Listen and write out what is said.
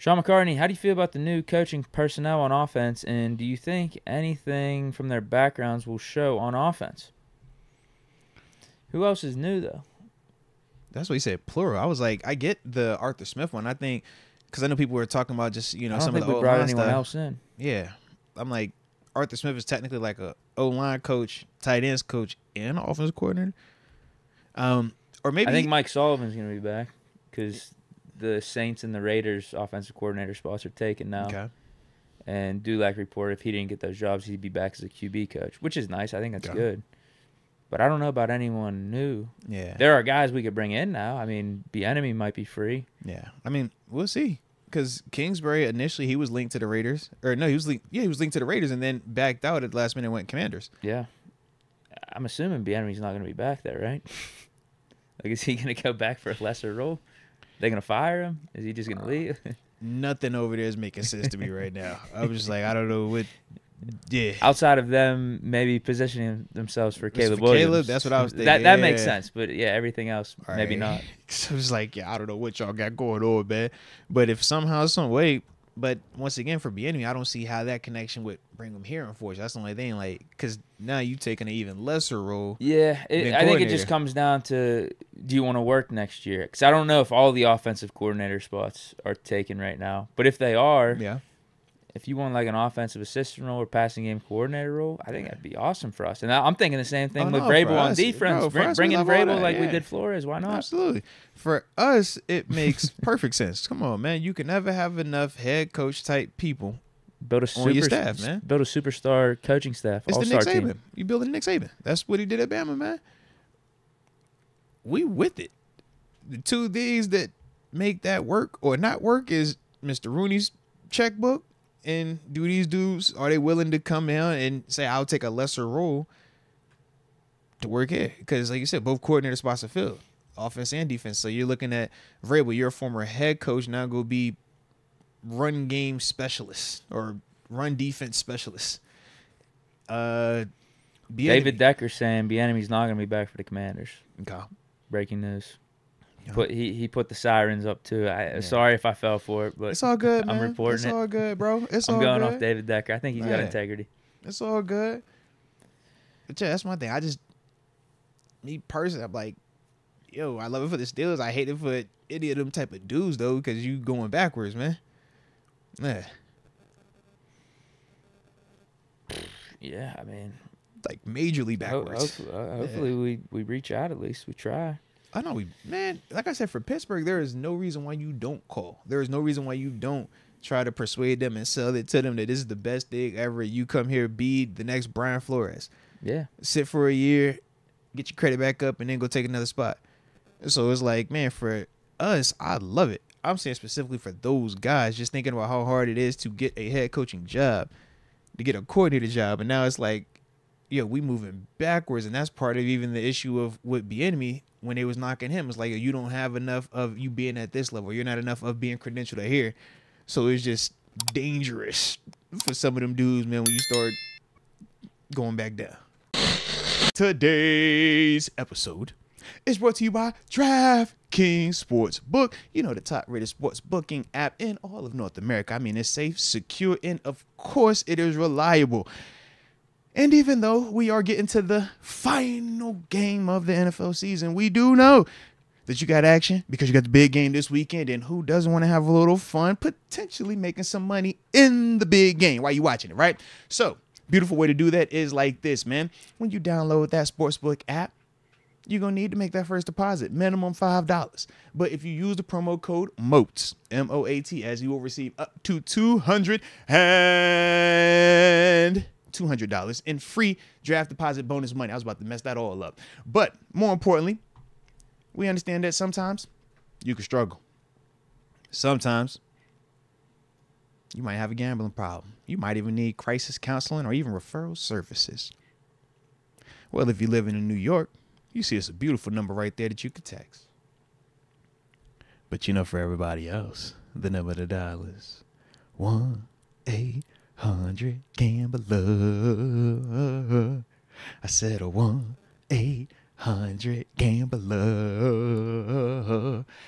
Sean McCartney, how do you feel about the new coaching personnel on offense, and do you think anything from their backgrounds will show on offense? Who else is new, though? That's what he said, plural. I was like, I get the Arthur Smith one. I think, because I know people were talking about just, I don't some think of the we brought O-line anyone stuff. else in. Yeah. I'm like, Arthur Smith is technically like a O-line coach, tight ends coach, and an offensive coordinator. Or maybe I think Mike Sullivan's going to be back because the Saints and the Raiders offensive coordinator spots are taken now. Okay. And Dulac reported if he didn't get those jobs, he'd be back as a QB coach, which is nice. I think that's good. But I don't know about anyone new. Yeah. There are guys we could bring in now. I mean, Bieniemy might be free. Yeah. I mean, we'll see. Because Kingsbury, initially, he was linked to the Raiders. Or no, he was linked to the Raiders and then backed out at the last minute and went Commanders. Yeah. I'm assuming Bieniemy's not going to be back there, right? Like, is he going to go back for a lesser role? They going to fire him? Is he just going to leave? Nothing over there is making sense to me right now. I'm just like, I don't know what. Yeah. Outside of them maybe positioning themselves for Caleb Williams. Caleb, that's what I was thinking. That makes sense. But, yeah, everything else, maybe not. So it's like, yeah, I don't know what y'all got going on, man. But if somehow, some way, but once again, for Bieniemy, I don't see how that connection would bring him here, unfortunately. That's the only thing, like, because now you taking an even lesser role. Yeah, I think it just comes down to, do you want to work next year? Because I don't know if all the offensive coordinator spots are taken right now. But if they are, if you want like an offensive assistant role or passing game coordinator role, I think that'd be awesome for us. And I'm thinking the same thing with Vrabel on defense. Bring in Vrabel like we did Flores. Why not? Absolutely. For us, it makes perfect sense. Come on, man. You can never have enough head coach type people on your staff, man. Build a superstar coaching staff. It's the all-star Nick Saban. team. You build a Nick Saban. That's what he did at Bama, man. We with it. The two things that make that work or not work is Mr. Rooney's checkbook. And do these dudes, are they willing to come down and say, I'll take a lesser role to work here? Because, like you said, both coordinator spots are filled, offense and defense. So you're looking at Vrabel, you're a former head coach, now go be run game specialist or run defense specialist. David Decker saying Bieniemy's not going to be back for the Commanders. Okay. Breaking news. He put the sirens up too. Sorry if I fell for it, but it's all good, man. I'm reporting it's all good, bro. I'm going off David Decker. I think he's got integrity. It's all good. But yeah, that's my thing. Me personally, I'm like, yo, I love it for the Steelers. I hate it for any of them type of dudes though, because you going backwards, man. Yeah. Yeah, I mean, like majorly backwards. Hopefully we reach out at least. We try. I know like I said, for Pittsburgh, there is no reason why you don't call. There is no reason why you don't try to persuade them and sell it to them that this is the best thing ever. You come here, be the next Brian Flores. Yeah. Sit for a year, get your credit back up, and then go take another spot. So it's like, man, for us, I love it. I'm saying specifically for those guys, just thinking about how hard it is to get a head coaching job, to get a coordinator job. And now it's like, yo, we moving backwards. And that's part of even the issue of with Bieniemy when they was knocking him. It's like, you don't have enough of you being at this level. You're not enough of being credentialed here. So it's just dangerous for some of them dudes, man, when you start going back down. Today's episode is brought to you by DraftKings Sportsbook. You know, the top-rated sports booking app in all of North America. I mean, it's safe, secure, and of course, it is reliable. And even though we are getting to the final game of the NFL season, we do know that you got action because you got the big game this weekend. And who doesn't want to have a little fun, potentially making some money in the big game while you're watching it, right? So, beautiful way to do that is like this, man. When you download that Sportsbook app, you're going to need to make that first deposit, minimum $5. But if you use the promo code MOATS, M-O-A-T, you will receive up to $200 in free draft deposit bonus money. I was about to mess that all up. But more importantly, we understand that sometimes you can struggle. Sometimes you might have a gambling problem. You might even need crisis counseling or even referral services. Well, if you live in New York, you see it's a beautiful number right there that you could text. But you know, for everybody else, the number to dial is 1-800-GAMBLER. I said a 1-800-GAMBLER.